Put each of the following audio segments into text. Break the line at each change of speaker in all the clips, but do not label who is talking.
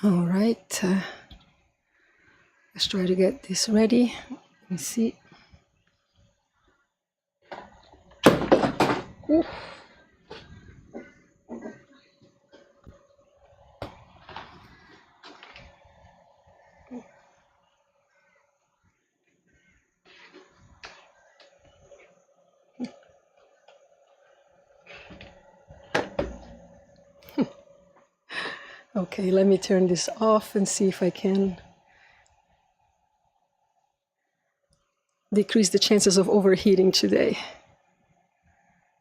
All right, let's try to get this ready. Let me see. Ooh. Okay, let me turn this off and see if I can decrease the chances of overheating today.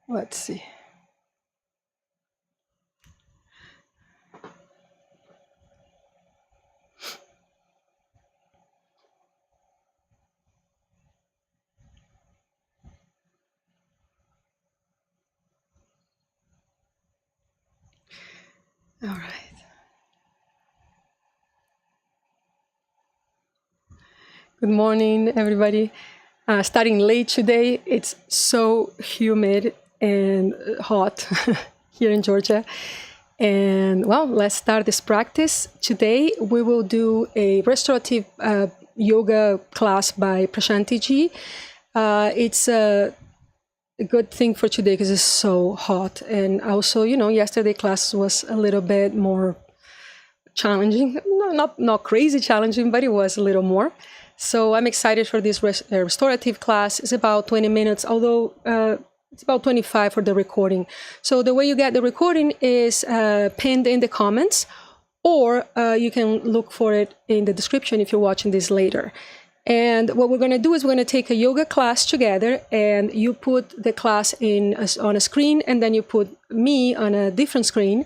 Let's see. All right. Good morning, everybody. Starting late today, it's so humid and hot here in Georgia. And well, let's start this practice. Today, we will do a restorative yoga class by Prashanti Ji. It's a good thing for today because it's so hot. And also, yesterday class was a little bit more challenging. No, not crazy challenging, but it was a little more. So I'm excited for this restorative class. It's about 20 minutes, although it's about 25 for the recording. So the way you get the recording is pinned in the comments, or you can look for it in the description if you're watching this later. And what we're going to do is we're going to take a yoga class together, and you put the class on a screen, and then you put me on a different screen.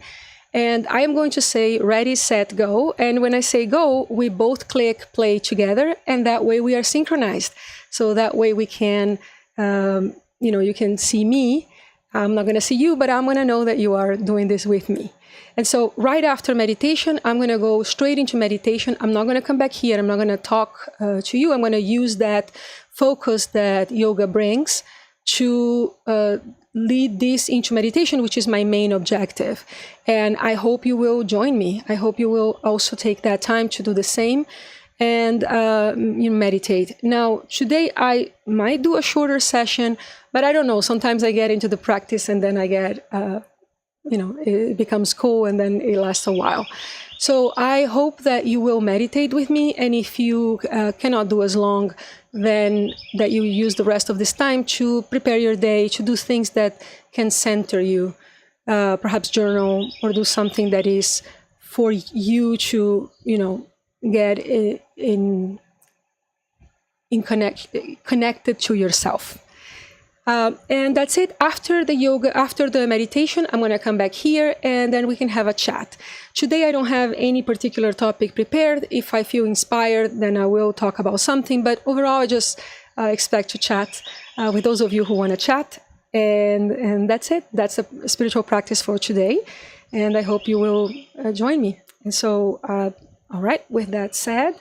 And I am going to say ready, set, go. And when I say go, we both click play together, and that way we are synchronized. So that way we can, you can see me. I'm not going to see you, but I'm going to know that you are doing this with me. And so right after meditation, I'm going to go straight into meditation. I'm not going to come back here. I'm not going to talk to you. I'm going to use that focus that yoga brings to lead this into meditation, which is my main objective. And I hope you will join me. I hope you will also take that time to do the same and meditate. Now, today I might do a shorter session, but I don't know. Sometimes I get into the practice and then I get, it becomes cool and then it lasts a while. So I hope that you will meditate with me. And if you cannot do as long, then that you use the rest of this time to prepare your day, to do things that can center you, perhaps journal or do something that is for you to, get connected to yourself. And that's it. After the yoga, after the meditation, I'm going to come back here and then we can have a chat. Today, I don't have any particular topic prepared. If I feel inspired, then I will talk about something. But overall, I just expect to chat with those of you who want to chat. And that's it. That's a spiritual practice for today. And I hope you will join me. And so, all right, with that said,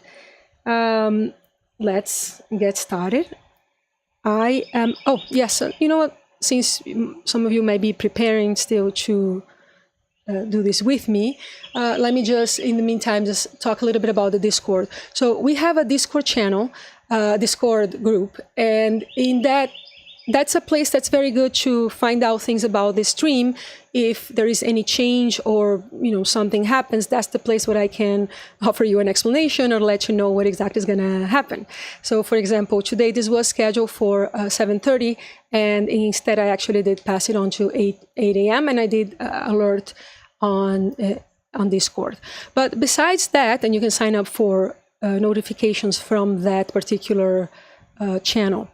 let's get started. I am, you know what, since some of you may be preparing still to do this with me, let me just, in the meantime, just talk a little bit about the Discord. So we have a Discord channel, Discord group, and in that's a place that's very good to find out things about the stream. If there is any change or, something happens, that's the place where I can offer you an explanation or let you know what exactly is going to happen. So, for example, today this was scheduled for 7:30, and instead I actually did pass it on to 8 a.m. and I did alert on Discord. But besides that, and you can sign up for notifications from that particular channel.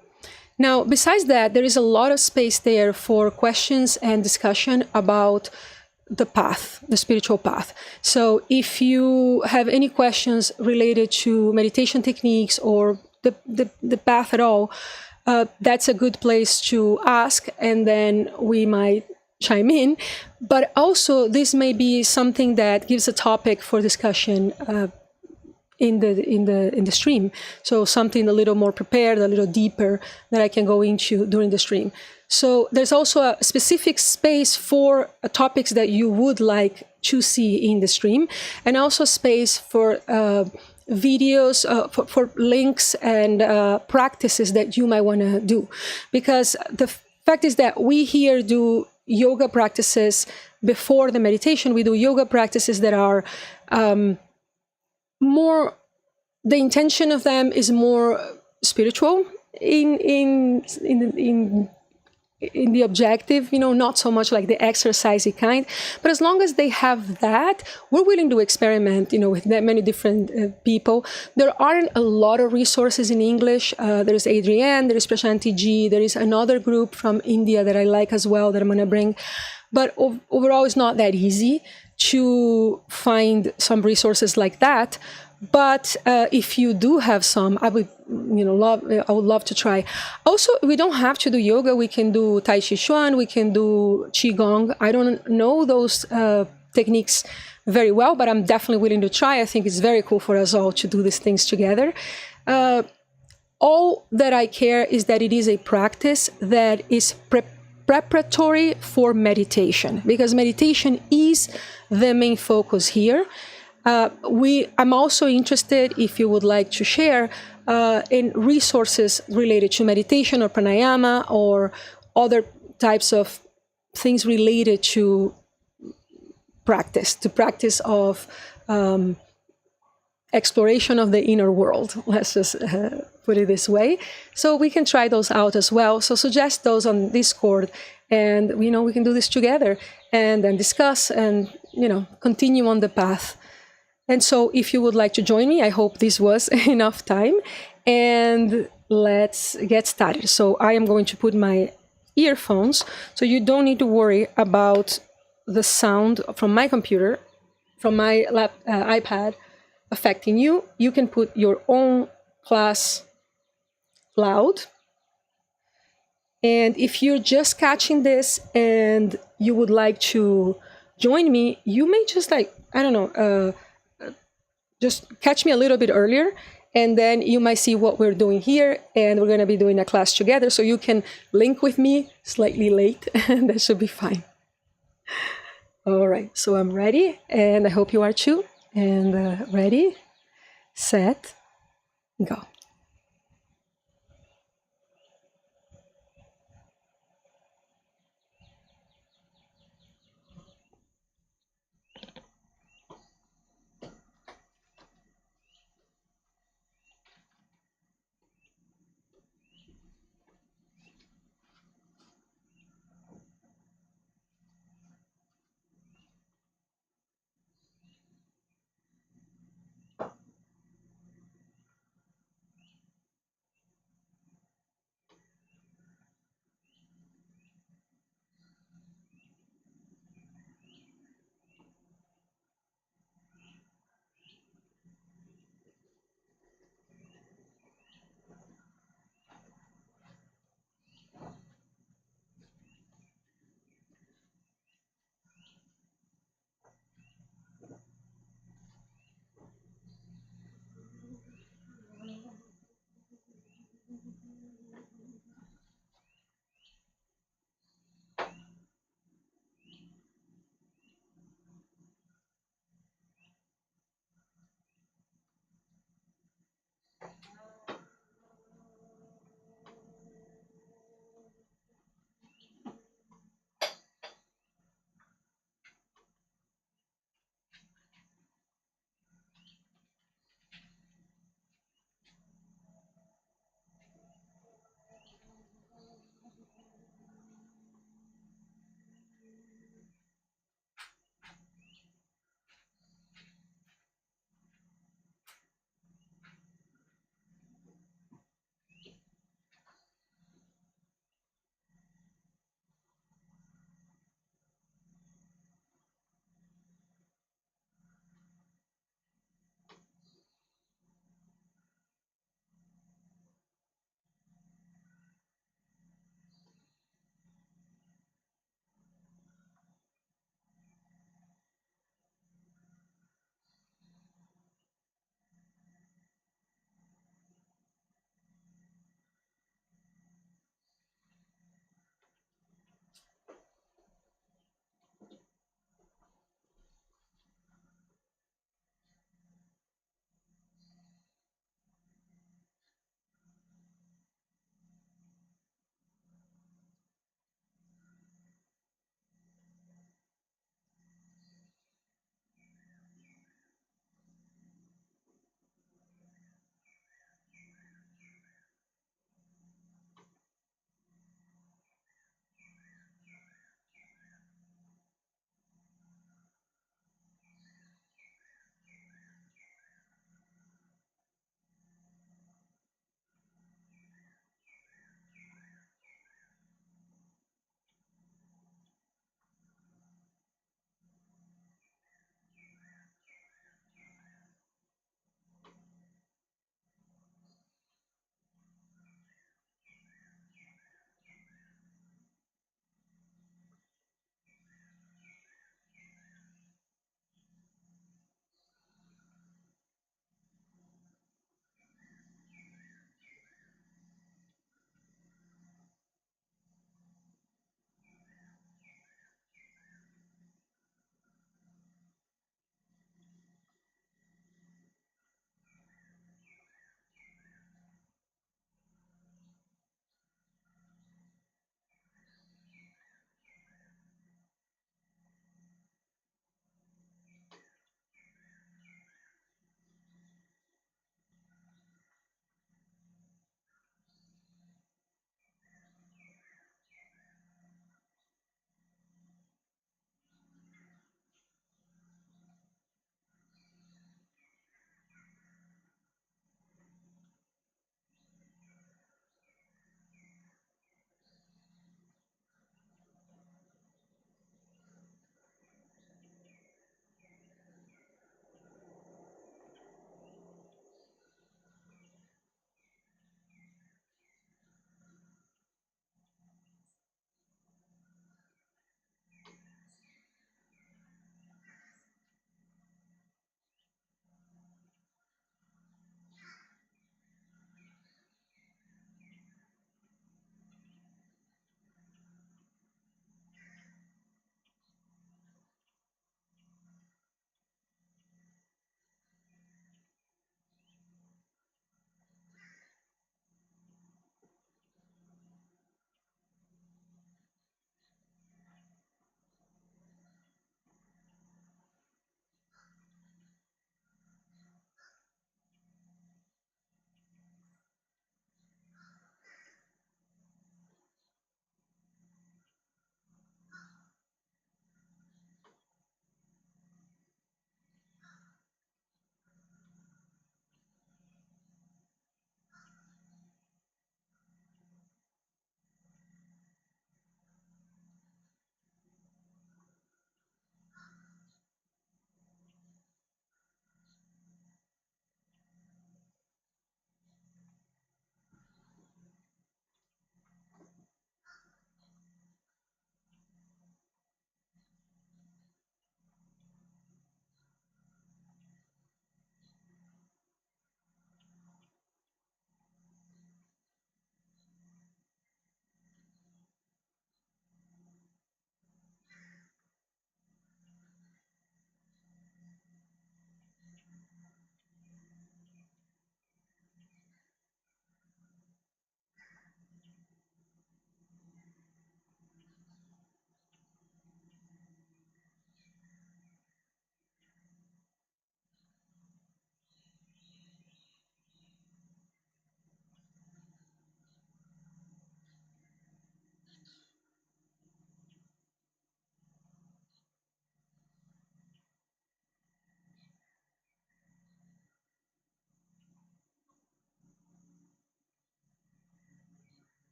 Now, besides that, there is a lot of space there for questions and discussion about the path, the spiritual path. So if you have any questions related to meditation techniques or the path at all, that's a good place to ask, and then we might chime in. But also, this may be something that gives a topic for discussion in the stream. So something a little more prepared, a little deeper that I can go into during the stream. So there's also a specific space for topics that you would like to see in the stream, and also space for videos, for links and practices that you might want to do. Because the fact is that we here do yoga practices before the meditation. We do yoga practices that are more, the intention of them is more spiritual in the objective, not so much like the exercisey kind. But as long as they have that, we're willing to experiment, with that many different people. There aren't a lot of resources in English. There's Adrienne, there is Prashanti G, there is another group from India that I like as well that I'm going to bring. But overall, it's not that easy to find some resources like that. But if you do have some, I would, I would love to try. Also, we don't have to do yoga. We can do Tai Chi Chuan. We can do Qigong. I don't know those techniques very well, but I'm definitely willing to try. I think it's very cool for us all to do these things together. All that I care is that it is a practice that is preparatory for meditation, because meditation is the main focus here. I'm also interested, if you would like to share, in resources related to meditation or pranayama or other types of things related to practice of exploration of the inner world. Let's just put it this way. So we can try those out as well. So suggest those on Discord, and we can do this together and then discuss and continue on the path. And so if you would like to join me, I hope this was enough time, and let's get started. So I am going to put my earphones, so you don't need to worry about the sound from my computer, from my iPad affecting you. You can put your own class loud. And if you're just catching this and you would like to join me, you may just just catch me a little bit earlier, and then you might see what we're doing here, and we're going to be doing a class together, so you can link with me slightly late, and that should be fine. All right, so I'm ready, and I hope you are too. And ready, set, go.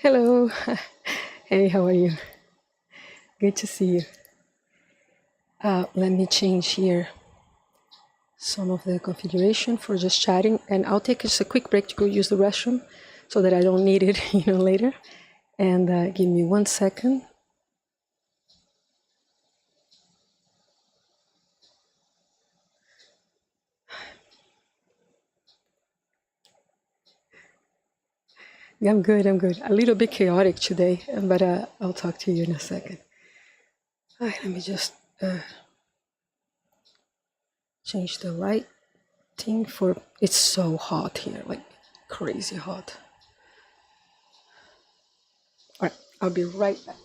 Hello. Hey, how are you? Good to see you. Let me change here some of the configuration for just chatting, and I'll take just a quick break to go use the restroom so that I don't need it, later. And give me 1 second. I'm good. A little bit chaotic today, but I'll talk to you in a second. All right, let me just change the lighting for, it's so hot here, like crazy hot. All right, I'll be right back.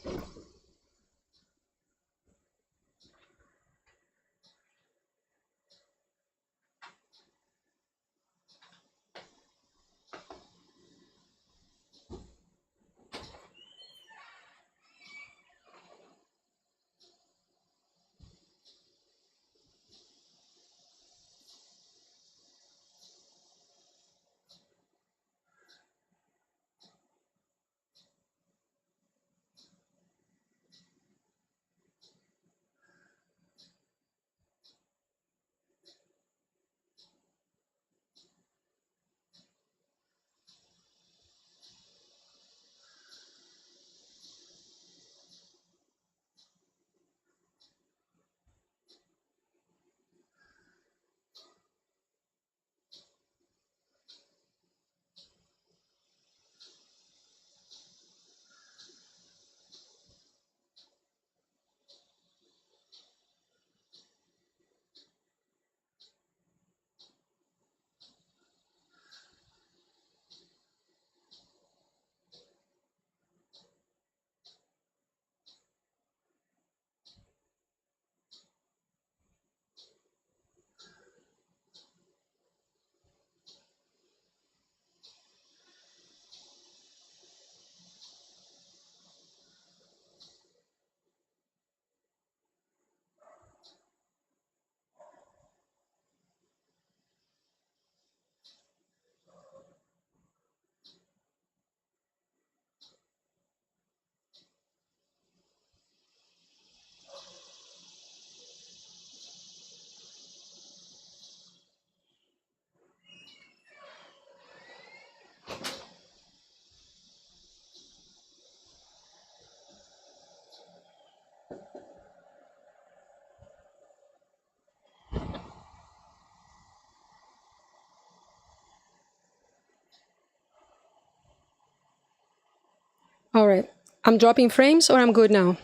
All right, I'm dropping frames, or I'm good now?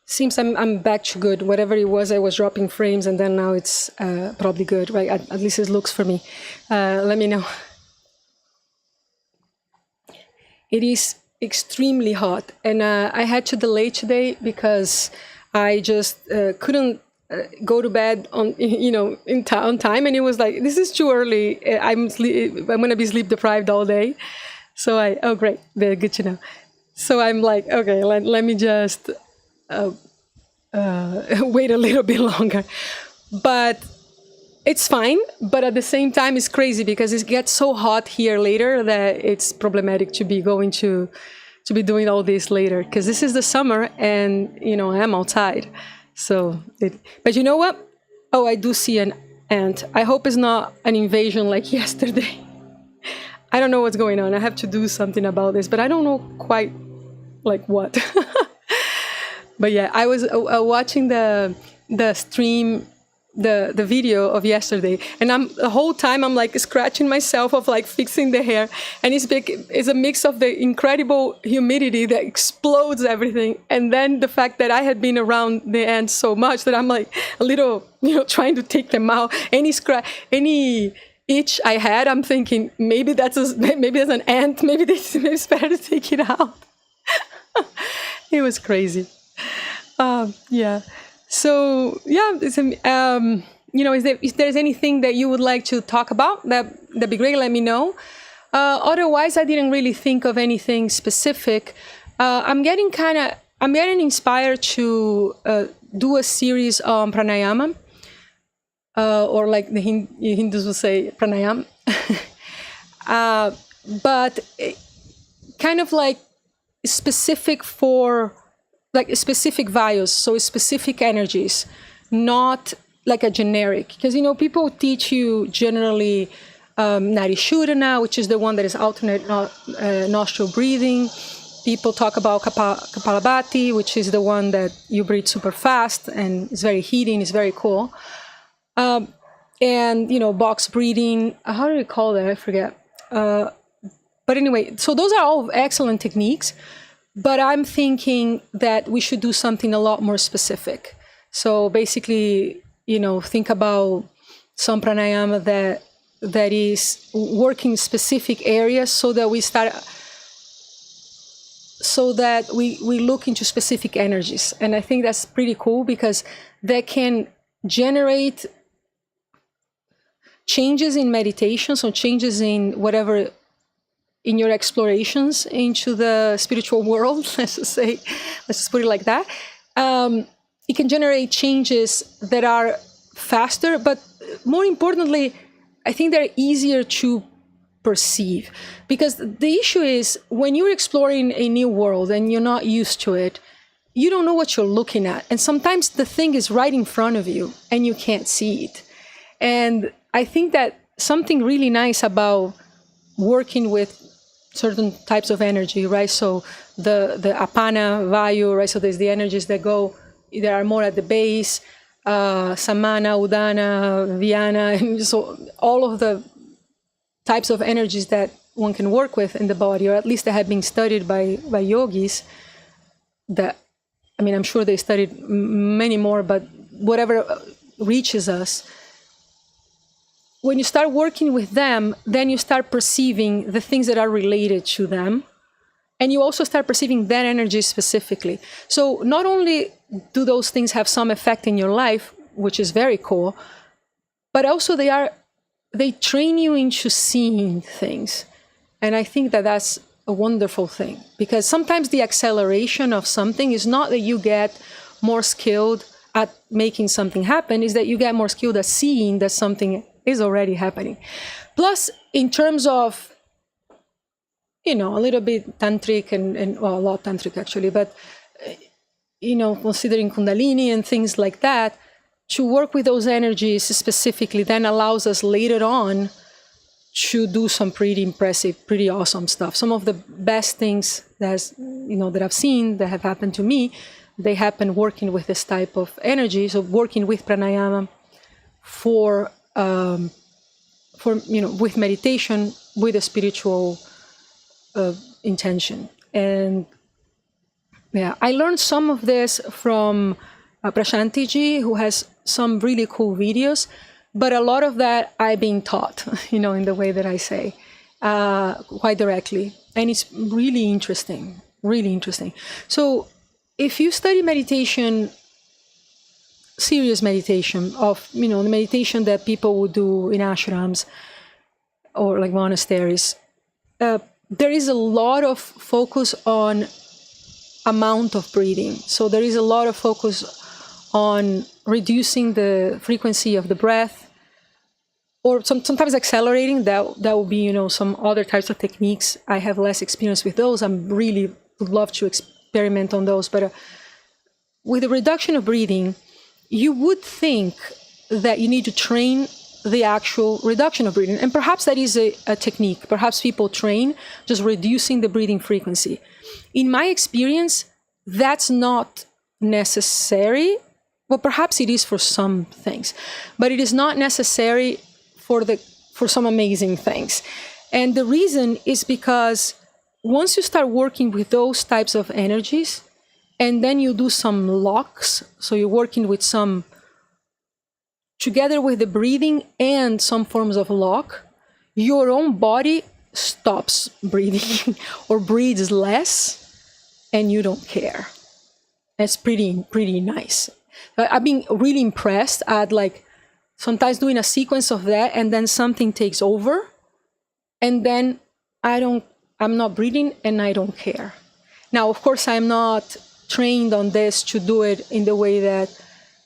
Seems I'm back to good. Whatever it was, I was dropping frames, and then now it's probably good, right? At least it looks for me. Let me know. It is extremely hot, and I had to delay today because I just couldn't go to bed on on time, and it was like, this is too early. I'm gonna be sleep deprived all day. So oh great, very good to know. So I'm like, okay, let me just wait a little bit longer. But it's fine, but at the same time, it's crazy because it gets so hot here later that it's problematic to be be doing all this later, because this is the summer and, I am outside. So, but you know what? Oh, I do see an ant. I hope it's not an invasion like yesterday. I don't know what's going on. I have to do something about this, but I don't know quite like what. But yeah, I was watching the stream, the video of yesterday, and the whole time I'm like scratching myself of like fixing the hair, and it's a mix of the incredible humidity that explodes everything, and then the fact that I had been around the ants so much that I'm like a little, trying to take them out. Any itch I had, I'm thinking maybe that's an ant. Maybe it's better to take it out. It was crazy. Yeah. So yeah, it's, if there's anything that you would like to talk about, that'd be great. Let me know. Otherwise, I didn't really think of anything specific. I'm getting inspired to do a series on pranayama, or like the Hindus will say pranayam. but kind of like specific for like specific values, so specific energies, not like a generic. Because, you know, people teach you generally Nari Shodhana, which is the one that is alternate nostril breathing. People talk about Kapalabhati, which is the one that you breathe super fast and it's very heating, it's very cool. And, you know, box breathing, how do we call that? I forget. But anyway, so those are all excellent techniques, but I'm thinking that we should do something a lot more specific. So basically, you know, think about some pranayama that is working specific areas so that we look into specific energies. And I think that's pretty cool because that can generate changes in meditation, so changes in whatever, in your explorations into the spiritual world, let's just put it like that. It can generate changes that are faster, but more importantly, I think they're easier to perceive. Because the issue is, when you're exploring a new world and you're not used to it, you don't know what you're looking at. And sometimes the thing is right in front of you and you can't see it. And I think that something really nice about working with certain types of energy, right? So the apana, vayu, right? So there's the energies that are more at the base, samana, udana, vyana, and so all of the types of energies that one can work with in the body, or at least that have been studied by yogis. That, I mean, I'm sure they studied many more, but whatever reaches us. When you start working with them, then you start perceiving the things that are related to them. And you also start perceiving that energy specifically. So not only do those things have some effect in your life, which is very cool, but also they train you into seeing things. And I think that that's a wonderful thing, because sometimes the acceleration of something is not that you get more skilled at making something happen, is that you get more skilled at seeing that something is already happening. Plus, in terms of, you know, a little bit tantric and well, a lot tantric actually, but, you know, considering Kundalini and things like that, to work with those energies specifically then allows us later on to do some pretty impressive, pretty awesome stuff. Some of the best things that I've seen that have happened to me, they happen working with this type of energy. So working with pranayama with meditation, with a spiritual intention. And yeah, I learned some of this from Prashanti ji, who has some really cool videos, but a lot of that I've been taught, in the way that I say, quite directly. And it's really interesting, really interesting. So if you study meditation, serious meditation of, the meditation that people would do in ashrams or like monasteries, there is a lot of focus on amount of breathing. So there is a lot of focus on reducing the frequency of the breath, or sometimes accelerating. That will be, some other types of techniques. I have less experience with those. I really would love to experiment on those. But with the reduction of breathing, you would think that you need to train the actual reduction of breathing. And perhaps that is a technique. Perhaps people train just reducing the breathing frequency. In my experience, that's not necessary. Well, perhaps it is for some things, but it is not necessary for some amazing things. And the reason is because once you start working with those types of energies, and then you do some locks, so you're working with some, together with the breathing and some forms of lock, your own body stops breathing or breathes less, and you don't care. That's pretty nice. I've been really impressed at sometimes doing a sequence of that, and then something takes over, and then I'm not breathing and I don't care. Now, of course, I'm not trained on this to do it in the way that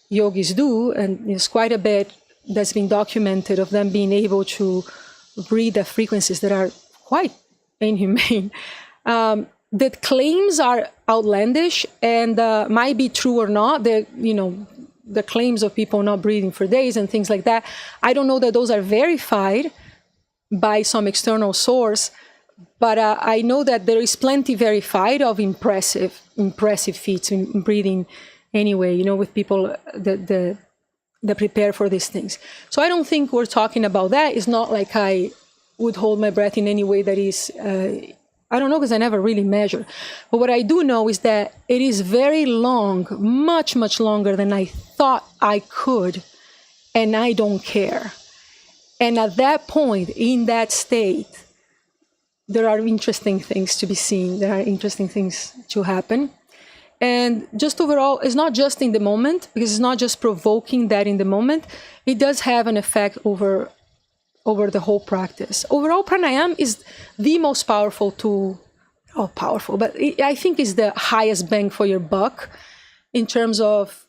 yogis do, and there's quite a bit that's been documented of them being able to breathe at frequencies that are quite inhumane. That claims are outlandish and might be true or not. The claims of people not breathing for days and things like that. I don't know that those are verified by some external source, but I know that there is plenty verified of impressive feats in breathing anyway, with people that prepare for these things. So I don't think we're talking about that. It's not like I would hold my breath in any way that is, I don't know, because I never really measure. But what I do know is that it is very long, much, much longer than I thought I could, and I don't care. And at that point, in that state, there are interesting things to be seen. There are interesting things to happen. And just overall, it's not just in the moment, because it's not just provoking that in the moment. It does have an effect over the whole practice. Overall, pranayama is the most powerful tool. Oh, powerful, but I think is the highest bang for your buck in terms of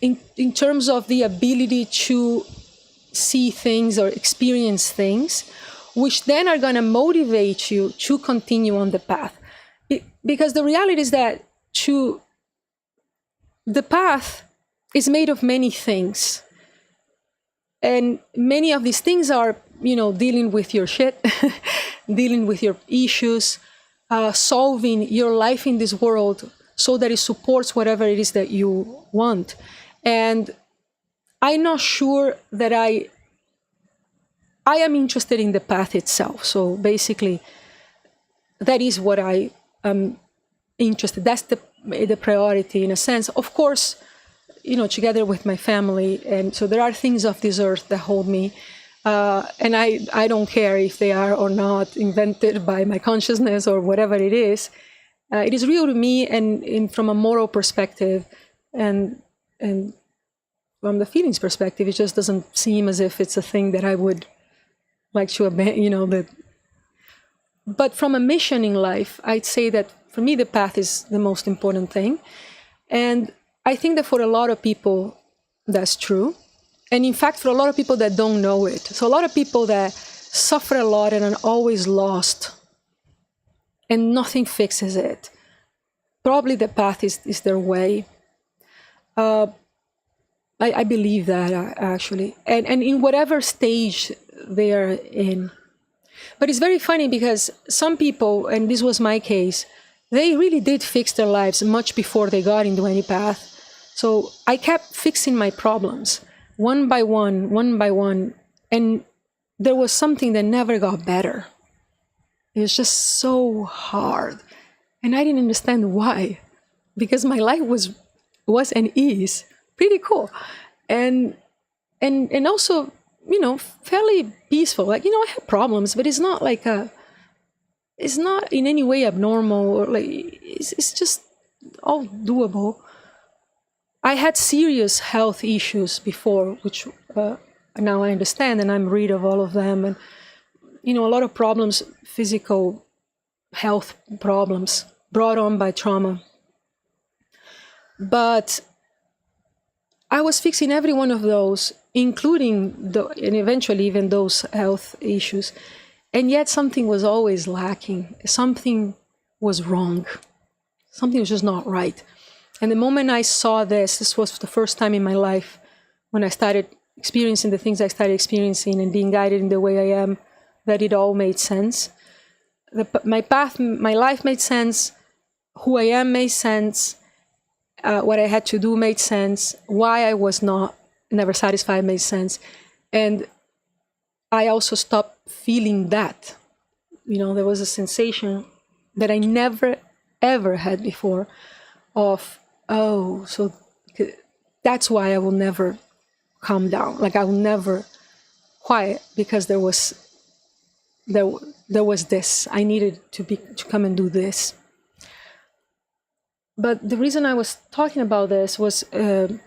in terms of the ability to see things or experience things, which then are going to motivate you to continue on the path. Because the reality is that the path is made of many things. And many of these things are, dealing with your shit, dealing with your issues, solving your life in this world so that it supports whatever it is that you want. And I'm not sure that I am interested in the path itself. So basically, that is what I am interested. That's the priority in a sense. Of course, together with my family. And so there are things of this earth that hold me. And I don't care if they are or not invented by my consciousness or whatever it is. It is real to me, and from a moral perspective and from the feelings perspective, it just doesn't seem as if it's a thing that I would like to abandon, But from a mission in life, I'd say that for me, the path is the most important thing. And I think that for a lot of people, that's true. And in fact, for a lot of people that don't know it. So a lot of people that suffer a lot and are always lost and nothing fixes it. Probably the path is their way. I believe that, actually. And in whatever stage they are in. But it's very funny because some people, and this was my case, they really did fix their lives much before they got into any path. So I kept fixing my problems one by one, and there was something that never got better. It was just so hard. And I didn't understand why, because my life was and is pretty cool. And also, fairly peaceful. Like, I have problems, but it's not like it's not in any way abnormal, or like, it's just all doable. I had serious health issues before, which now I understand, and I'm rid of all of them. And, a lot of problems, physical health problems brought on by trauma. But I was fixing every one of those, including and eventually even those health issues. And yet something was always lacking. Something was wrong. Something was just not right. And the moment I saw this was the first time in my life when I started experiencing the things I started experiencing and being guided in the way I am, that it all made sense. My path, my life made sense. Who I am made sense. What I had to do made sense. Why I was never satisfied made sense. And I also stopped feeling that. There was a sensation that I never, ever had before of, oh, so that's why I will never calm down. Like, I will never quiet, because there was this. I needed to come and do this. But the reason I was talking about this was to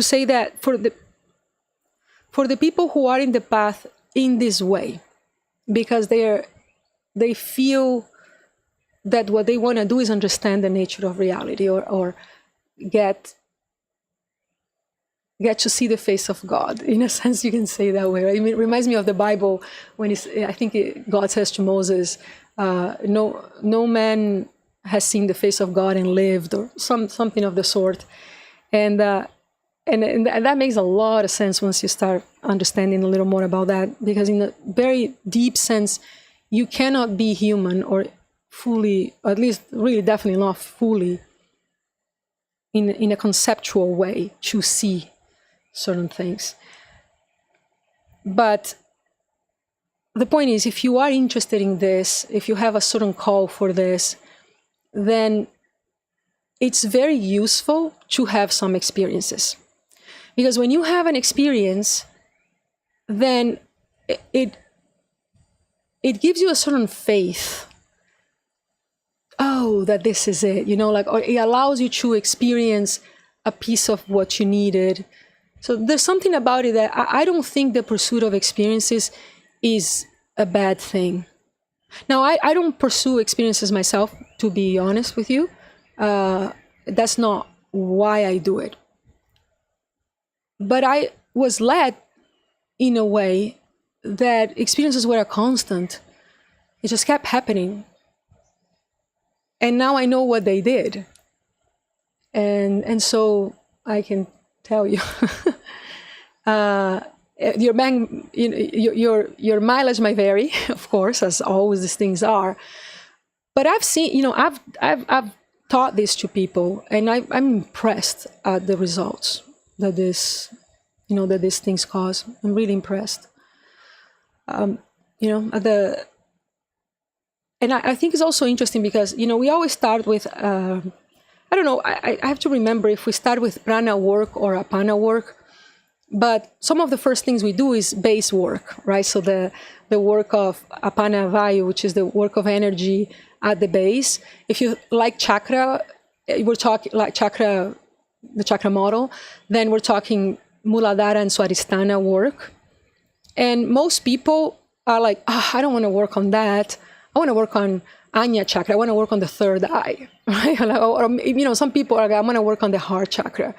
say that for the people who are in the path in this way, because they feel that what they want to do is understand the nature of reality, or get get to see the face of God. In a sense, you can say that way. Right? I mean, it reminds me of the Bible when God says to Moses, no man has seen the face of God and lived, or something of the sort. And that makes a lot of sense once you start understanding a little more about that, because in a very deep sense, you cannot be human or fully, or at least really definitely not fully, in a conceptual way to see certain things. But the point is, if you are interested in this, if you have a certain call for this, then it's very useful to have some experiences. Because when you have an experience, then it gives you a certain faith. Oh, that this is it, or it allows you to experience a piece of what you needed. So there's something about it that I don't think the pursuit of experiences is a bad thing. Now, I don't pursue experiences myself, to be honest with you. That's not why I do it. But I was led in a way that experiences were a constant. It just kept happening. And now I know what they did. And so I can tell you, your mileage might vary, of course, as always these things are. But I've seen, I've taught this to people, and I'm impressed at the results that that these things cause. I'm really impressed. And I think it's also interesting because, we always start with, I don't know, I have to remember if we start with prana work or apana work, but some of the first things we do is base work, right? So the work of apana vayu, which is the work of energy at the base. If you like chakra, we're talking like chakra, the chakra model, then we're talking Muladhara and Swadhisthana work. And most people are like, I don't want to work on that. I want to work on Anya chakra. I want to work on the third eye, right? Or some people are like, I want to work on the heart chakra.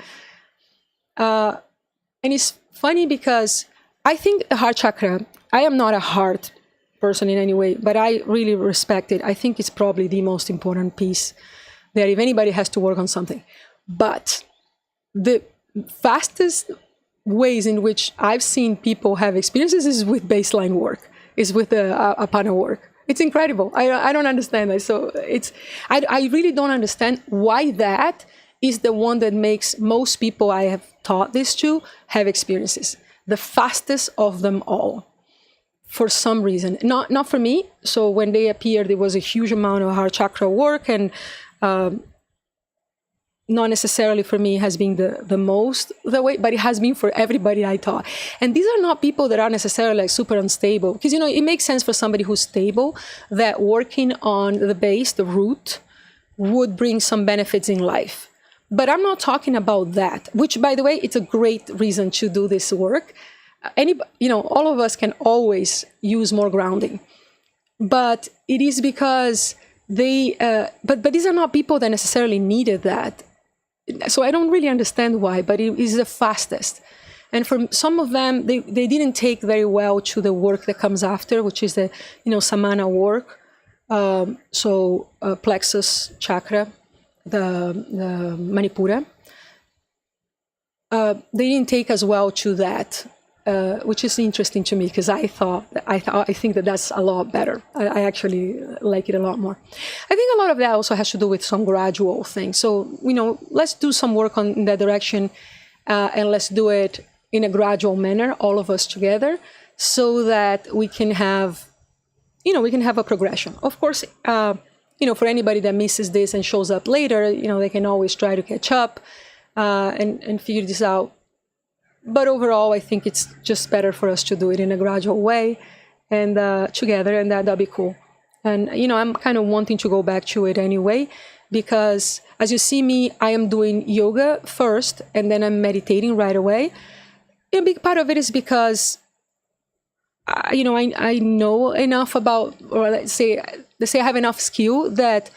And it's funny because I think the heart chakra, I am not a heart person in any way, but I really respect it. I think it's probably the most important piece there if anybody has to work on something. But the fastest ways in which I've seen people have experiences is with baseline work, is with the apana work. It's incredible. I don't understand that. So I really don't understand why that is the one that makes most people I have taught this to have experiences. The fastest of them all, for some reason. Not for me. So when they appeared, there was a huge amount of heart chakra work, and not necessarily for me has been the most the way, but it has been for everybody I taught. And these are not people that are necessarily like super unstable, because it makes sense for somebody who's stable that working on the base, the root, would bring some benefits in life. But I'm not talking about that, which, by the way, it's a great reason to do this work. All of us can always use more grounding, but it is because but these are not people that necessarily needed that. So I don't really understand why, but it is the fastest. And for some of them, they didn't take very well to the work that comes after, which is the, samana work. Plexus chakra, the Manipura. They didn't take as well to that, which is interesting to me because I think that's a lot better. I actually like it a lot more. I think a lot of that also has to do with some gradual things. So, let's do some work in that direction, and let's do it in a gradual manner, all of us together, so that we can have, a progression. Of course, for anybody that misses this and shows up later, they can always try to catch up and figure this out. But overall, I think it's just better for us to do it in a gradual way and together, and that'll be cool. And, I'm kind of wanting to go back to it anyway, because as you see me, I am doing yoga first, and then I'm meditating right away. A big part of it is because, I know enough about, or let's say I have enough skill that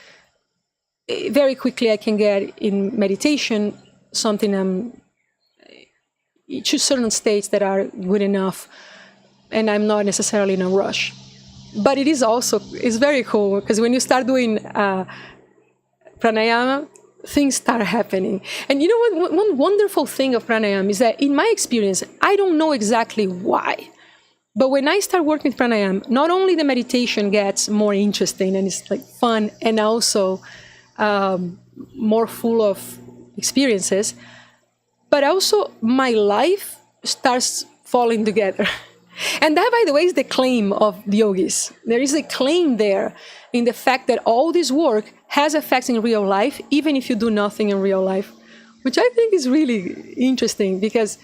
very quickly I can get in meditation something I'm choose certain states that are good enough, and I'm not necessarily in a rush. But it is also, it's very cool, because when you start doing pranayama, things start happening. And you know what, one wonderful thing of pranayama is that in my experience, I don't know exactly why, but when I start working with pranayama, not only the meditation gets more interesting and it's like fun, and also more full of experiences, but also my life starts falling together. And that, by the way, is the claim of the yogis. There is a claim there in the fact that all this work has effects in real life, even if you do nothing in real life, which I think is really interesting because,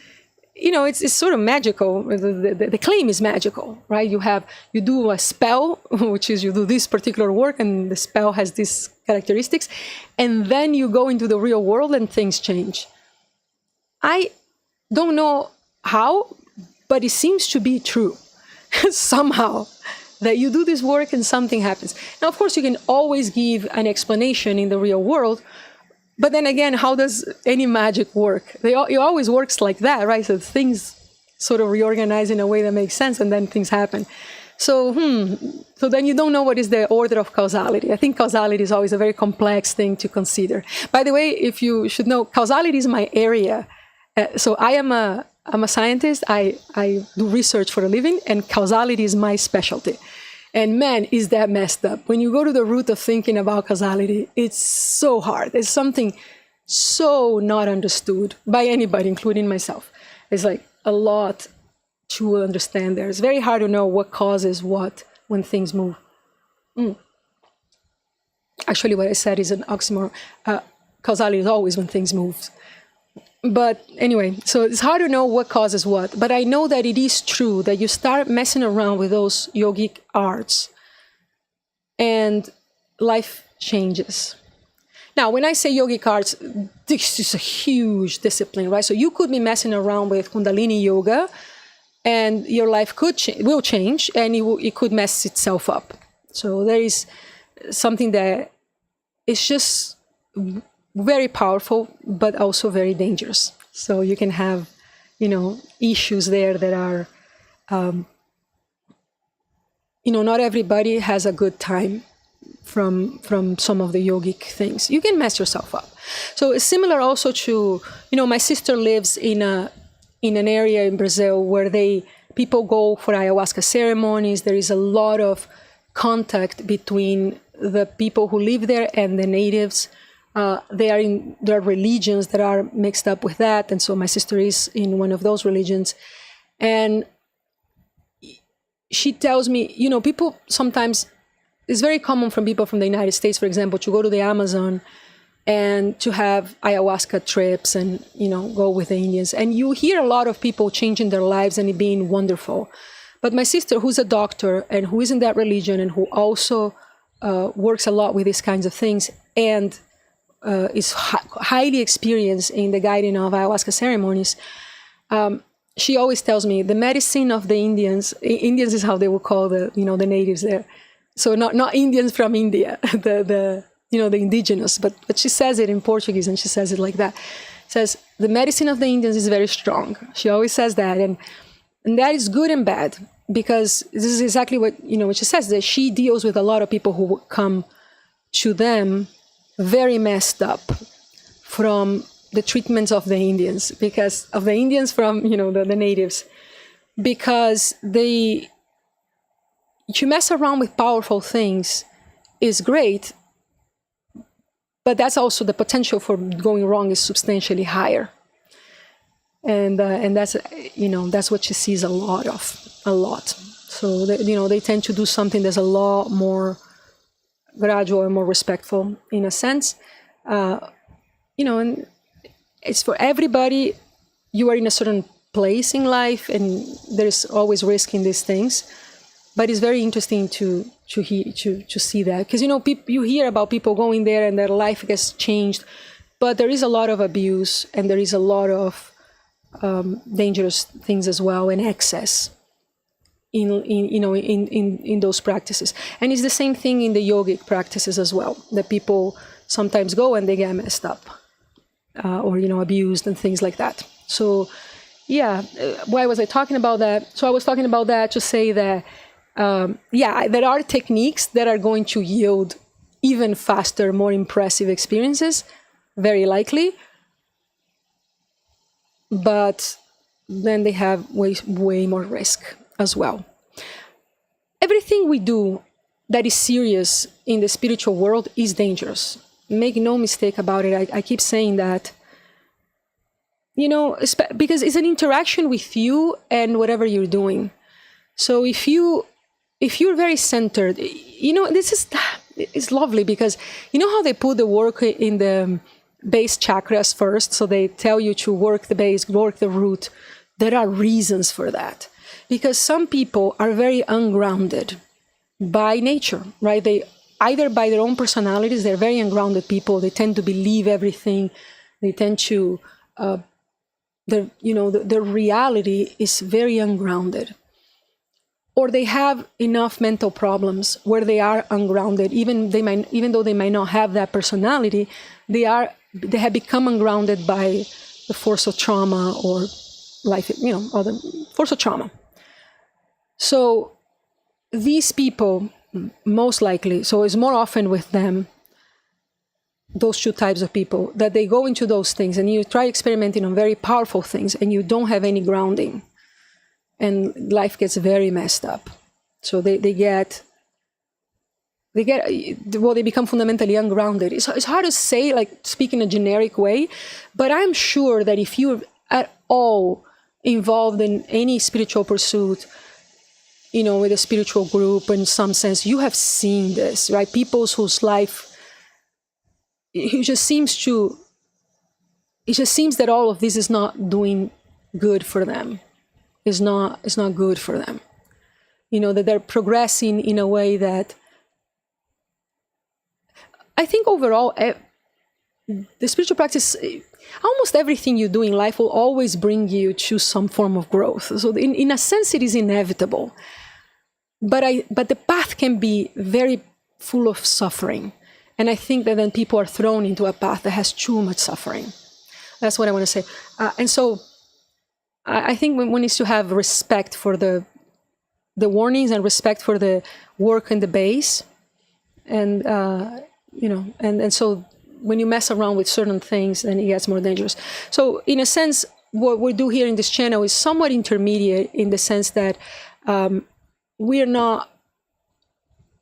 you know, it's sort of magical. The claim is magical, right? You do a spell, which is you do this particular work, and the spell has these characteristics, and then you go into the real world and things change. I don't know how, but it seems to be true somehow, that you do this work and something happens. Now, of course, you can always give an explanation in the real world, but then again, how does any magic work? It always works like that, right? So things sort of reorganize in a way that makes sense, and then things happen. So then you don't know what is the order of causality. I think causality is always a very complex thing to consider. By the way, if you should know, causality is my area. So I'm a scientist. I do research for a living, and causality is my specialty. And man, is that messed up. When you go to the root of thinking about causality, it's so hard. It's something so not understood by anybody, including myself. It's like a lot to understand there. It's very hard to know what causes what when things move. Actually, what I said is an oxymoron. Causality is always when things move. But anyway, so it's hard to know what causes what. But I know that it is true that you start messing around with those yogic arts and life changes. Now, when I say yogic arts, this is a huge discipline, right? So you could be messing around with Kundalini yoga and your life will change, and it could mess itself up. So there is something that is just very powerful, but also very dangerous. So you can have, issues there that are, not everybody has a good time from some of the yogic things. You can mess yourself up. So it's similar also to, my sister lives in an area in Brazil where people go for ayahuasca ceremonies. There is a lot of contact between the people who live there and the natives. There are religions that are mixed up with that. And so my sister is in one of those religions. And she tells me, people sometimes, it's very common from people from the United States, for example, to go to the Amazon and to have ayahuasca trips and, go with the Indians. And you hear a lot of people changing their lives and it being wonderful. But my sister, who's a doctor and who is in that religion and who also works a lot with these kinds of things and is highly experienced in the guiding of ayahuasca ceremonies, she always tells me the medicine of the Indians is how they will call the natives there. So not Indians from India, the indigenous, but she says it in Portuguese and she says it like that. Says the medicine of the Indians is very strong. She always says that, and that is good and bad, because this is exactly what she says, that she deals with a lot of people who come to them very messed up from the treatments of the Indians, because of the Indians from, the natives, because to mess around with powerful things is great, but that's also the potential for going wrong is substantially higher. And that's, that's what she sees a lot. So, they tend to do something that's a lot more gradual and more respectful in a sense, and it's for everybody. You are in a certain place in life, and there's always risk in these things. But it's very interesting to see that, because you hear about people going there and their life gets changed, but there is a lot of abuse and there is a lot of dangerous things as well, and excess in those practices. And it's the same thing in the yogic practices as well, that people sometimes go and they get messed up or abused and things like that. So yeah, why was I talking about that? So I was talking about that to say that, there are techniques that are going to yield even faster, more impressive experiences, very likely. But then they have way more risk as well. Everything we do that is serious in the spiritual world is dangerous. Make no mistake about it. I keep saying that, because it's an interaction with you and whatever you're doing. So if you're very centered, it's lovely, because you know how they put the work in the base chakras first. So they tell you to work the base, work the root. There are reasons for that, because some people are very ungrounded by nature, right? They either by their own personalities, they're very ungrounded people. They tend to believe everything. They tend to, their reality is very ungrounded. Or they have enough mental problems where they are ungrounded. Even though they might not have that personality, they have become ungrounded by the force of trauma or life, or the force of trauma. So these people, most likely, so it's more often with them, those two types of people, that they go into those things and you try experimenting on very powerful things and you don't have any grounding, and life gets very messed up. So they become fundamentally ungrounded. It's hard to say, like, speak in a generic way, but I'm sure that if you're at all involved in any spiritual pursuit, with a spiritual group, in some sense, you have seen this, right? People whose life, it just seems that all of this is not doing good for them. It's not good for them. That they're progressing in a way that I think overall, the spiritual practice, almost everything you do in life will always bring you to some form of growth. So in a sense, it is inevitable. But the path can be very full of suffering. And I think that then people are thrown into a path that has too much suffering. That's what I want to say. And so I think one needs to have respect for the warnings and respect for the work and the base. And, and so when you mess around with certain things, then it gets more dangerous. So in a sense, what we do here in this channel is somewhat intermediate, in the sense that we are not,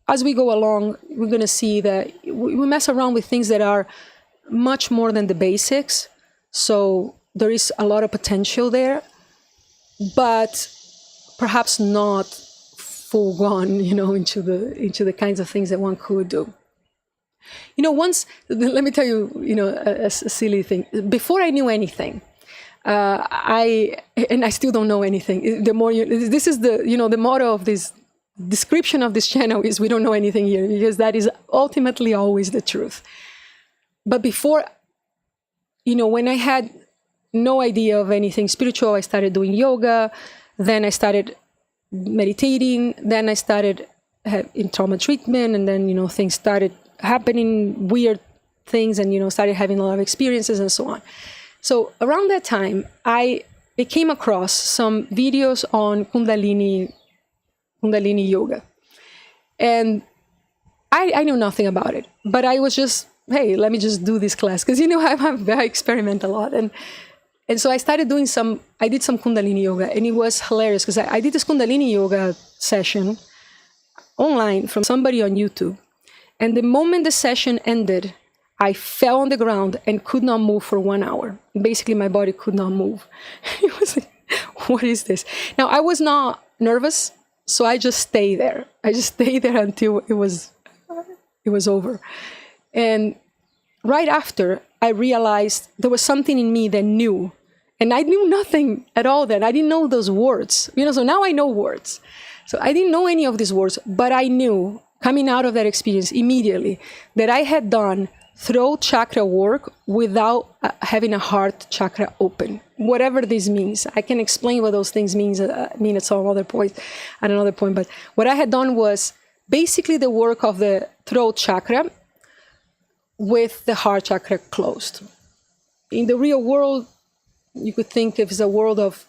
as we go along, we're going to see that we mess around with things that are much more than the basics. So there is a lot of potential there, but perhaps not full gone, into the kinds of things that one could do. Once, let me tell you, a silly thing. Before I knew anything, I still don't know anything. The more this is the motto of this description of this channel is, we don't know anything here, because that is ultimately always the truth. But before, when I had no idea of anything spiritual, I started doing yoga, then I started meditating, then I started in trauma treatment, and then, things started happening, weird things, and, started having a lot of experiences and so on. So around that time, I came across some videos on Kundalini yoga. And I knew nothing about it, but I was just, hey, let me just do this class. Because, I experiment a lot. And so I started doing I did some Kundalini yoga, and it was hilarious, because I did this Kundalini yoga session online from somebody on YouTube. And the moment the session ended, I fell on the ground and could not move for 1 hour. Basically, my body could not move. It was like, what is this? Now, I was not nervous, so I just stayed there. I just stayed there until it was over. And right after, I realized there was something in me that knew. And I knew nothing at all then. I didn't know those words. So now I know words. So I didn't know any of these words, but I knew, coming out of that experience immediately, that I had done throat chakra work without having a heart chakra open. Whatever this means. I can explain what those things mean at some other point, at another point. But what I had done was basically the work of the throat chakra with the heart chakra closed. In the real world, you could think of it as a world of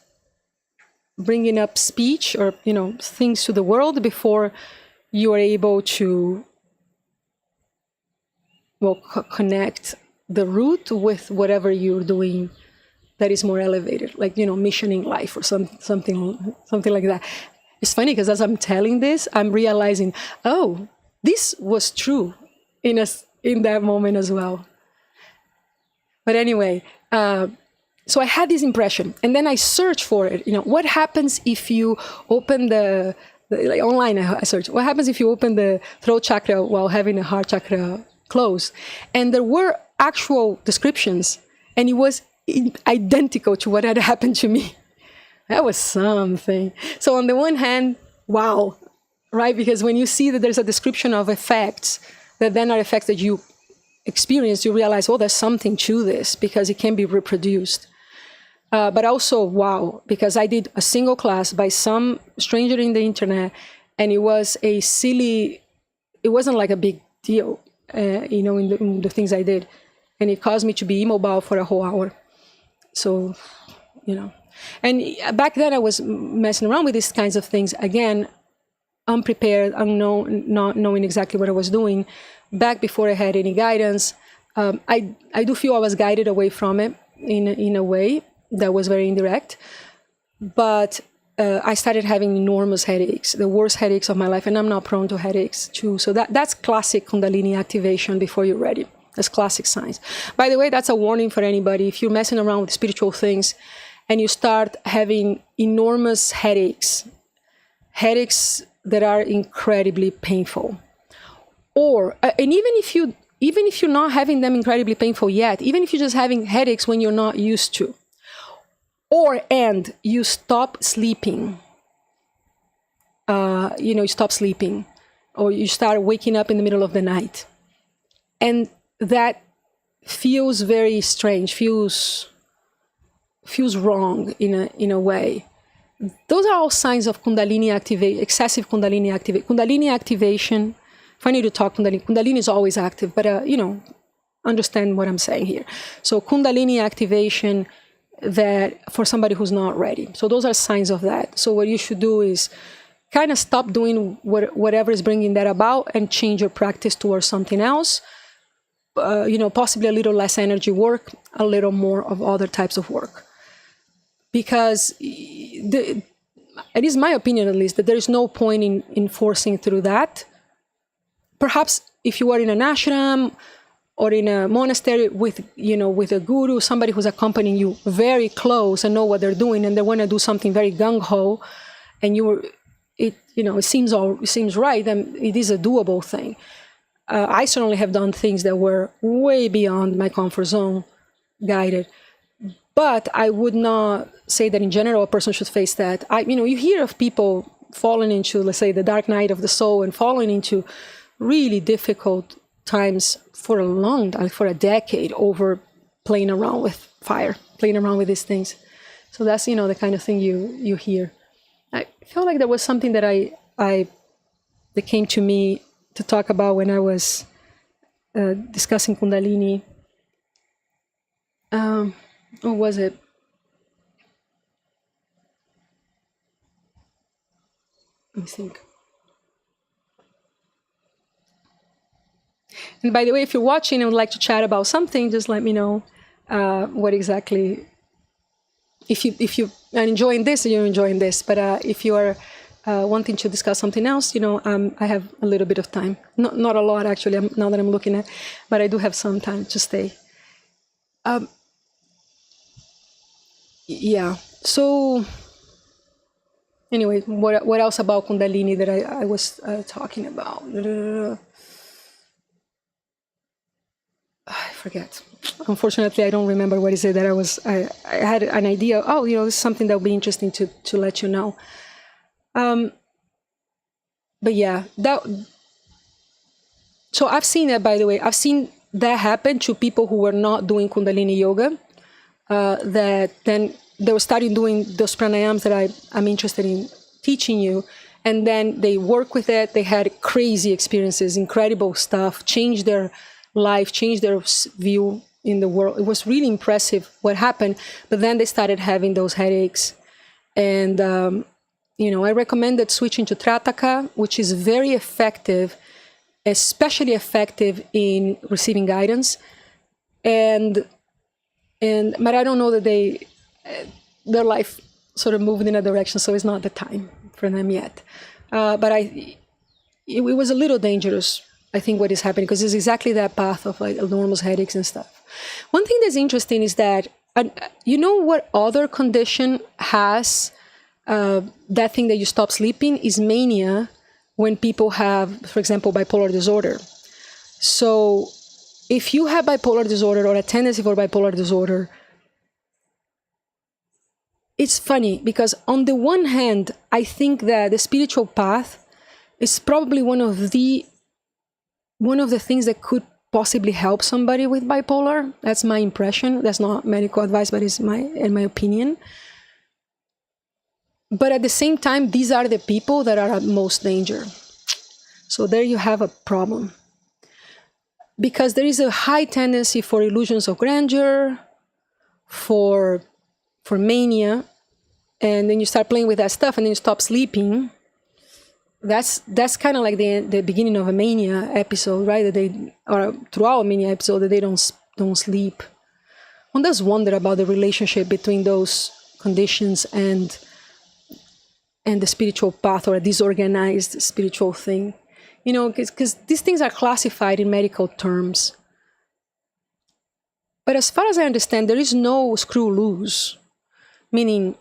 bringing up speech or, things to the world before you are able to, connect the root with whatever you're doing that is more elevated, like, missioning life or something like that. It's funny because as I'm telling this, I'm realizing, oh, this was true in that moment as well. But anyway, so I had this impression, and then I searched for it. What happens if you open like online? I searched, what happens if you open the throat chakra while having the heart chakra closed? And there were actual descriptions, and it was identical to what had happened to me. That was something. So on the one hand, wow, right? Because when you see that there's a description of effects that then are effects that you experience, you realize, oh, there's something to this because it can be reproduced. But also, wow, because I did a single class by some stranger in the internet, and it was it wasn't like a big deal, in the things I did. And it caused me to be immobile for a whole hour. So, and back then I was messing around with these kinds of things. Again, unprepared, unknown, not knowing exactly what I was doing. Back before I had any guidance, I do feel I was guided away from it in a way that was very indirect. But I started having enormous headaches, the worst headaches of my life, and I'm not prone to headaches too. So that's classic Kundalini activation before you're ready. That's classic signs. By the way, that's a warning for anybody. If you're messing around with spiritual things and you start having enormous headaches that are incredibly painful, and even if you're not having them incredibly painful yet, even if you're just having headaches when you're not used to, and you stop sleeping, you stop sleeping, or you start waking up in the middle of the night, and that feels very strange, feels wrong in a way. Those are all signs of Kundalini activation, excessive Kundalini activation. Kundalini activation, if I need to talk Kundalini, Kundalini is always active, but understand what I'm saying here. So Kundalini activation that for somebody who's not ready. So those are signs of that. So what you should do is kind of stop doing whatever is bringing that about and change your practice towards something else. Possibly a little less energy work, a little more of other types of work. Because it is my opinion, at least, that there is no point in forcing through that. Perhaps if you are in an ashram or in a monastery with a guru, somebody who's accompanying you very close and know what they're doing, and they want to do something very gung-ho, and it seems right, then it is a doable thing. I certainly have done things that were way beyond my comfort zone, guided. But I would not say that in general a person should face that. You hear of people falling into, let's say, the dark night of the soul and falling into really difficult times for a decade over playing around with fire, playing around with these things. So that's, the kind of thing you hear. I feel like there was something that that came to me to talk about when I was discussing Kundalini. What was it? Let me think. And by the way, if you're watching and would like to chat about something, just let me know what exactly. If you are enjoying this, you're enjoying this. But if you are wanting to discuss something else, I have a little bit of time. Not a lot, actually, now that I'm looking at, but I do have some time to stay. Yeah. So anyway, what else about Kundalini that I was talking about? I forget. Unfortunately, I don't remember what is it that I had an idea. Oh, this is something that would be interesting to let you know. But yeah, so I've seen that, by the way. I've seen that happen to people who were not doing Kundalini yoga, that then they were starting doing those pranayams that I'm interested in teaching you. And then they work with it. They had crazy experiences, incredible stuff, changed their life, changed their view in the world. It was really impressive what happened. But then they started having those headaches. And, I recommended switching to Trataka, which is very effective, especially effective in receiving guidance. But I don't know that their life sort of moved in a direction, so it's not the time for them yet. But it was a little dangerous, I think, what is happening, because it's exactly that path of like enormous headaches and stuff. One thing that's interesting is that, what other condition has that thing that you stop sleeping is mania, when people have, for example, bipolar disorder. So if you have bipolar disorder or a tendency for bipolar disorder, it's funny because on the one hand, I think that the spiritual path is probably one of the things that could possibly help somebody with bipolar. That's my impression. That's not medical advice, but it's in my opinion. But at the same time, these are the people that are at most danger. So there you have a problem. Because there is a high tendency for illusions of grandeur, for mania, and then you start playing with that stuff and then you stop sleeping. That's kind of like the beginning of a mania episode, right? Or throughout a mania episode, that they don't sleep. One does wonder about the relationship between those conditions and the spiritual path, or a disorganized spiritual thing. Because these things are classified in medical terms. But as far as I understand, there is no screw loose. Meaning,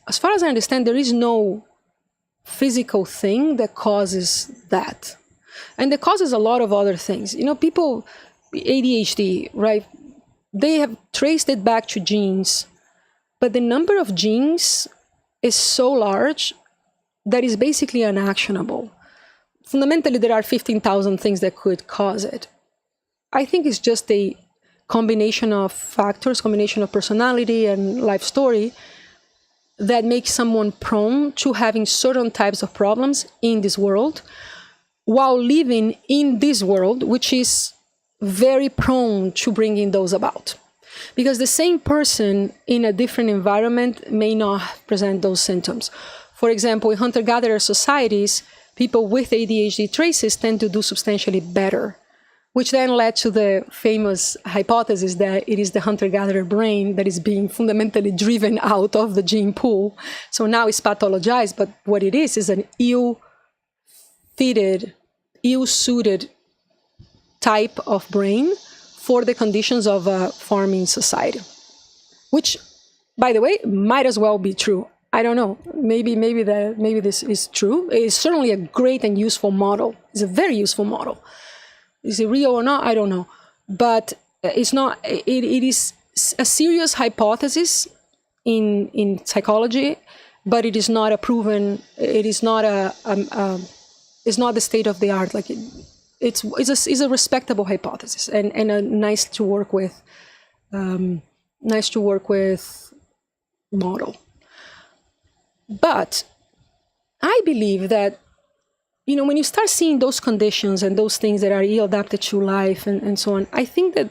as far as I understand, there is no physical thing that causes that. And that causes a lot of other things. People, ADHD, right? They have traced it back to genes. But the number of genes is so large that is basically unactionable. Fundamentally, there are 15,000 things that could cause it. I think it's just a combination of factors, combination of personality and life story that makes someone prone to having certain types of problems in this world while living in this world, which is very prone to bringing those about. Because the same person in a different environment may not present those symptoms. For example, in hunter-gatherer societies, people with ADHD traces tend to do substantially better, which then led to the famous hypothesis that it is the hunter-gatherer brain that is being fundamentally driven out of the gene pool. So now it's pathologized, but what it is an ill-fitted, ill-suited type of brain for the conditions of a farming society, which, by the way, might as well be true. I don't know. Maybe this is true. It's certainly a great and useful model. It's a very useful model. Is it real or not? I don't know. But it's not. It is a serious hypothesis in psychology, but it is not a proven. It is not it's not the state of the art. Like it's a respectable hypothesis and a nice to work with. Nice to work with model. But I believe that, when you start seeing those conditions and those things that are ill-adapted to life and so on, I think that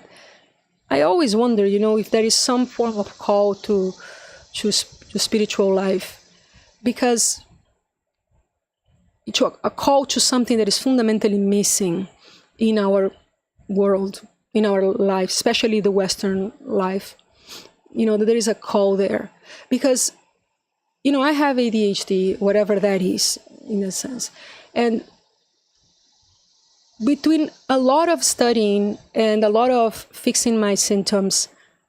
I always wonder, if there is some form of call to spiritual life, because a call to something that is fundamentally missing in our world, in our life, especially the Western life, that there is a call there. Because I have ADHD, whatever that is, in a sense. And between a lot of studying and a lot of fixing my symptoms,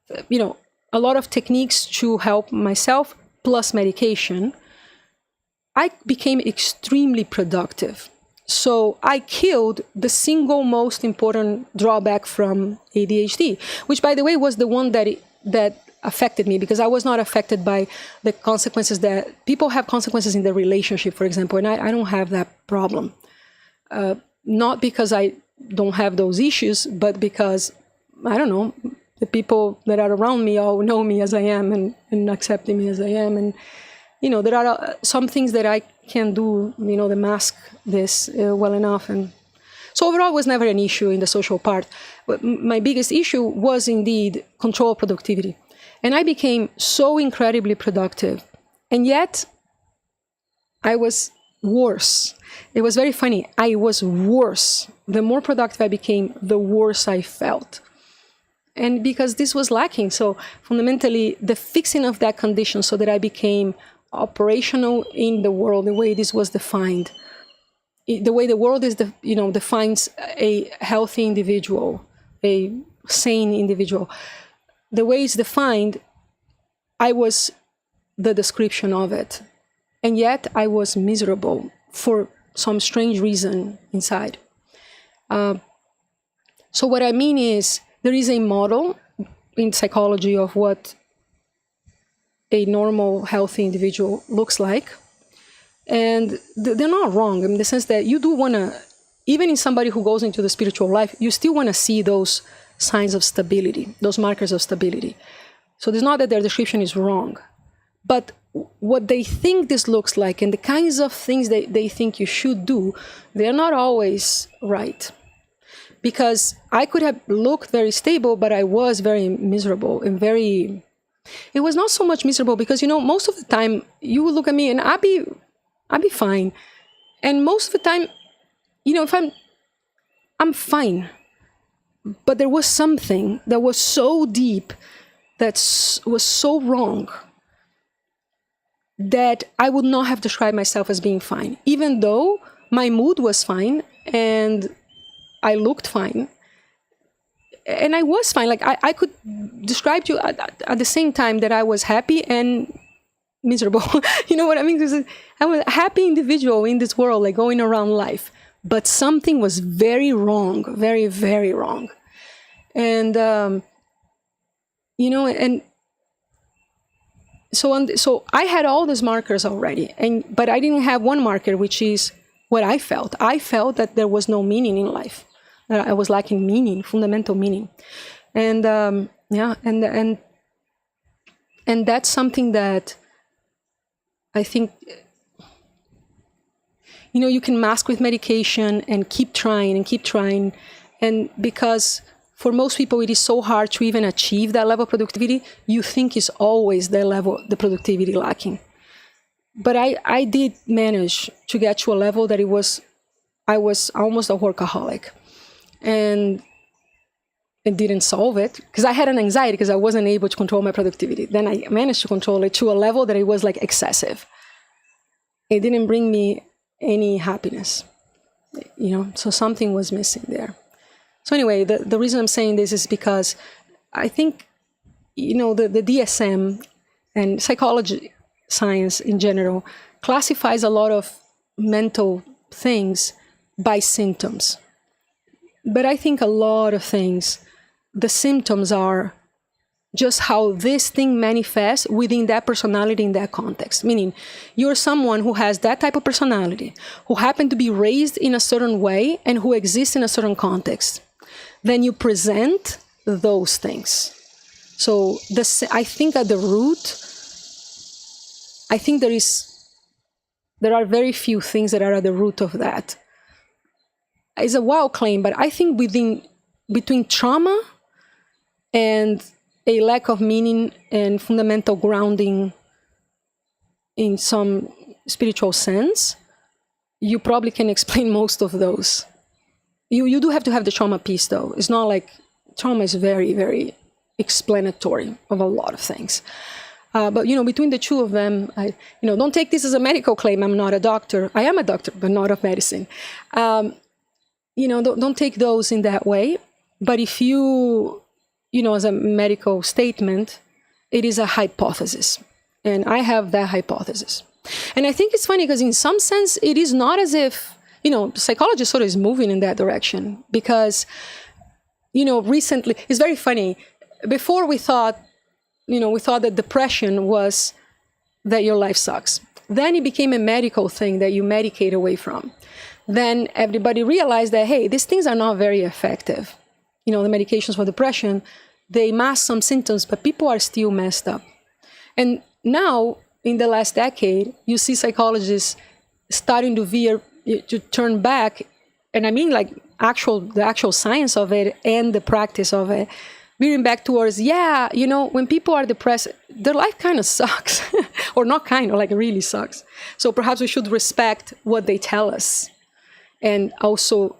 a lot of techniques to help myself, plus medication, I became extremely productive. So I killed the single most important drawback from ADHD, which, by the way, was the one that affected me, because I was not affected by the consequences that people have consequences in their relationship, for example, and I don't have that problem. Not because I don't have those issues, but because, I don't know, the people that are around me all know me as I am and accept me as I am. And, there are some things that I can do, to mask this well enough. And so overall, it was never an issue in the social part. But my biggest issue was indeed control productivity. And I became so incredibly productive. And yet, I was worse. It was very funny. I was worse. The more productive I became, the worse I felt. And because this was lacking. So fundamentally, the fixing of that condition so that I became operational in the world, the way this was defined, the way the world is, defines a healthy individual, a sane individual. The way it's defined, I was the description of it. And yet I was miserable for some strange reason inside. So what I mean is, there is a model in psychology of what a normal, healthy individual looks like. And they're not wrong in the sense that you do want to, even in somebody who goes into the spiritual life, you still want to see those signs of stability, those markers of stability. So it's not that their description is wrong, but what they think this looks like and the kinds of things they think you should do, they're not always right. Because I could have looked very stable, but I was very miserable and it was not so much miserable because, most of the time you would look at me and I'd be fine. And most of the time, if I'm fine. But there was something that was so deep, that was so wrong, that I would not have described myself as being fine, even though my mood was fine and I looked fine. And I was fine. Like I could describe to you at the same time that I was happy and miserable. You know what I mean? Because I was a happy individual in this world, like going around life. But something was very wrong, very, very wrong. And, and so I had all these markers already, but I didn't have one marker, which is what I felt. I felt that there was no meaning in life. That I was lacking meaning, fundamental meaning. And, and that's something that I think, you can mask with medication and keep trying. And because for most people, it is so hard to even achieve that level of productivity, you think it's always the productivity lacking. But I did manage to get to a level that I was almost a workaholic. And it didn't solve it because I had an anxiety because I wasn't able to control my productivity. Then I managed to control it to a level that it was like excessive. It didn't bring me any happiness, so something was missing there. So anyway, the reason I'm saying this is because I think, the DSM and psychology science in general classifies a lot of mental things by symptoms. But I think a lot of things, the symptoms are just how this thing manifests within that personality in that context. Meaning, you're someone who has that type of personality, who happened to be raised in a certain way and who exists in a certain context. Then you present those things. So I think at the root, I think there are very few things that are at the root of that. It's a wild claim, but I think between trauma and a lack of meaning and fundamental grounding in some spiritual sense, you probably can explain most of those. You do have to have the trauma piece, though. It's not like trauma is very, very explanatory of a lot of things. But, between the two of them, don't take this as a medical claim. I'm not a doctor. I am a doctor, but not of medicine. Don't take those in that way. But if you, as a medical statement, it is a hypothesis. And I have that hypothesis. And I think it's funny because in some sense, it is not as if, psychology sort of is moving in that direction. Because, recently, it's very funny. Before we thought that depression was that your life sucks. Then it became a medical thing that you medicate away from. Then everybody realized that, hey, these things are not very effective. The medications for depression, they mask some symptoms, but people are still messed up. And now, in the last decade, you see psychologists starting to turn back, and I mean like the actual science of it and the practice of it, veering back towards, when people are depressed, their life kind of sucks. Or not kind of, like it really sucks. So perhaps we should respect what they tell us and also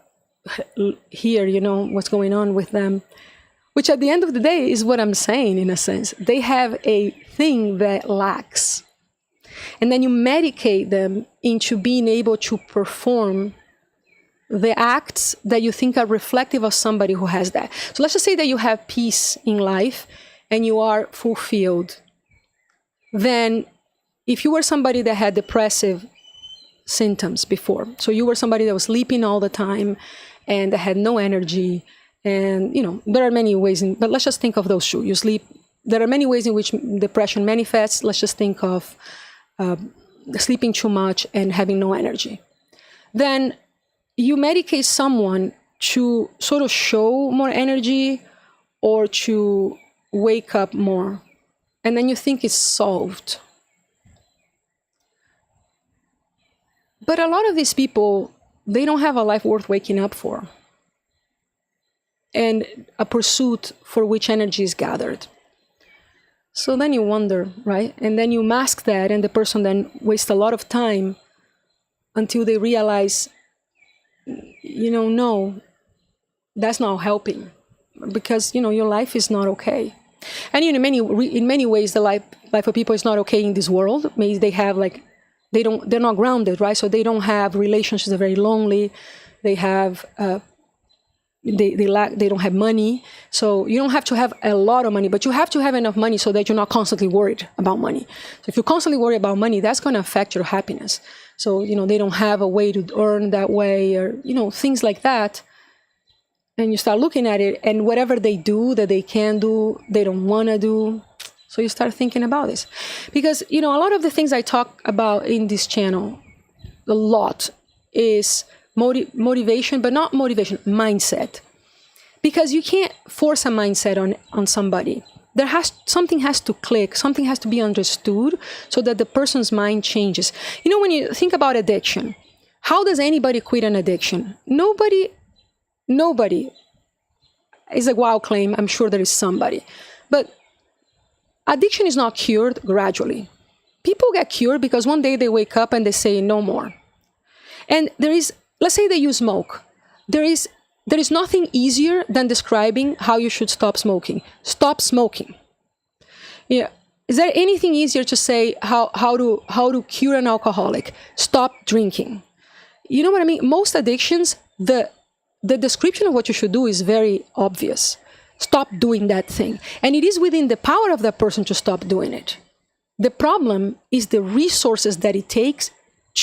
hear, what's going on with them. Which at the end of the day is what I'm saying, in a sense. They have a thing that lacks. And then you medicate them into being able to perform the acts that you think are reflective of somebody who has that. So let's just say that you have peace in life and you are fulfilled. Then if you were somebody that had depressive symptoms before, so you were somebody that was sleeping all the time and that had no energy, and there are many ways, but let's just think of those two. You sleep. There are many ways in which depression manifests. Let's just think of sleeping too much and having no energy. Then you medicate someone to sort of show more energy or to wake up more. And then you think it's solved. But a lot of these people, they don't have a life worth waking up for, and a pursuit for which energy is gathered. So then you wonder, right? And then you mask that, and the person then wastes a lot of time until they realize, no, that's not helping, because, your life is not okay. And in many ways, the life of people is not okay in this world. Maybe they have they're not grounded, right? So they don't have relationships, they're very lonely. They have, they don't have money. So you don't have to have a lot of money, but you have to have enough money so that you're not constantly worried about money. So if you're constantly worried about money, that's going to affect your happiness. So, they don't have a way to earn that way, or, things like that. And you start looking at it, and whatever they do that they can do, they don't want to do. So you start thinking about this. Because, a lot of the things I talk about in this channel, a lot, is motivation, but not motivation, mindset. Because you can't force a mindset on somebody. Something has to click, something has to be understood so that the person's mind changes. When you think about addiction, how does anybody quit an addiction? Nobody is a wild claim. I'm sure there is somebody. But addiction is not cured gradually. People get cured because one day they wake up and they say no more. And let's say that you smoke. There is nothing easier than describing how you should stop smoking. Stop smoking. Yeah. Is there anything easier to say how to cure an alcoholic? Stop drinking. You know what I mean? Most addictions, the description of what you should do is very obvious. Stop doing that thing. And it is within the power of that person to stop doing it. The problem is the resources that it takes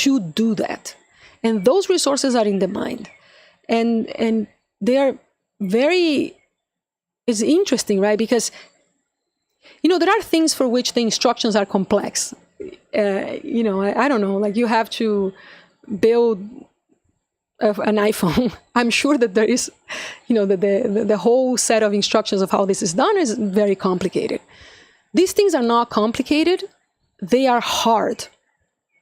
to do that. And those resources are in the mind. And they are it's interesting, right? Because, there are things for which the instructions are complex. I don't know, like you have to build an iPhone. I'm sure that there is, the whole set of instructions of how this is done is very complicated. These things are not complicated. They are hard.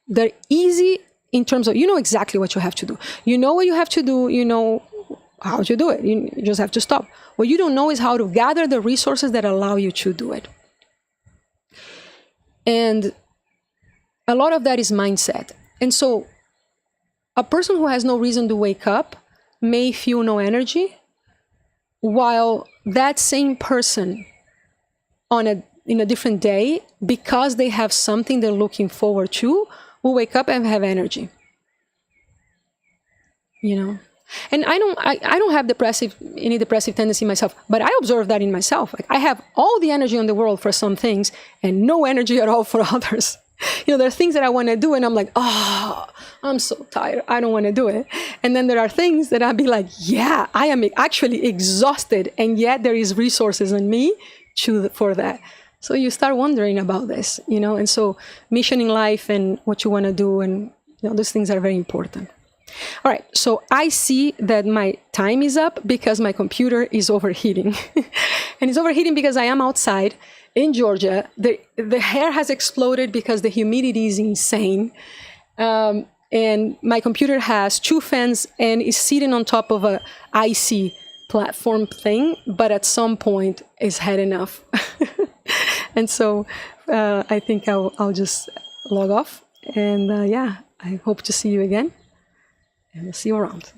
They're easy in terms of, exactly what you have to do. You know what you have to do. You know how to do it. You just have to stop. What you don't know is how to gather the resources that allow you to do it. And a lot of that is mindset. And so a person who has no reason to wake up may feel no energy, while that same person in a different day, because they have something they're looking forward to, will wake up and have energy. And I don't have any depressive tendency myself, but I observe that in myself. Like I have all the energy in the world for some things and no energy at all for others. There are things that I want to do and I'm like, I'm so tired. I don't want to do it. And then there are things that I'll be like, yeah, I am actually exhausted. And yet there is resources in me for that. So you start wondering about this, and so mission in life and what you want to do. And, those things are very important. All right. So I see that my time is up because my computer is overheating. And it's overheating because I am outside in Georgia. The hair has exploded because the humidity is insane. And my computer has 2 fans and is sitting on top of a icy platform thing, but at some point it's had enough. And so I think I'll just log off. And yeah, I hope to see you again, and I'll see you around.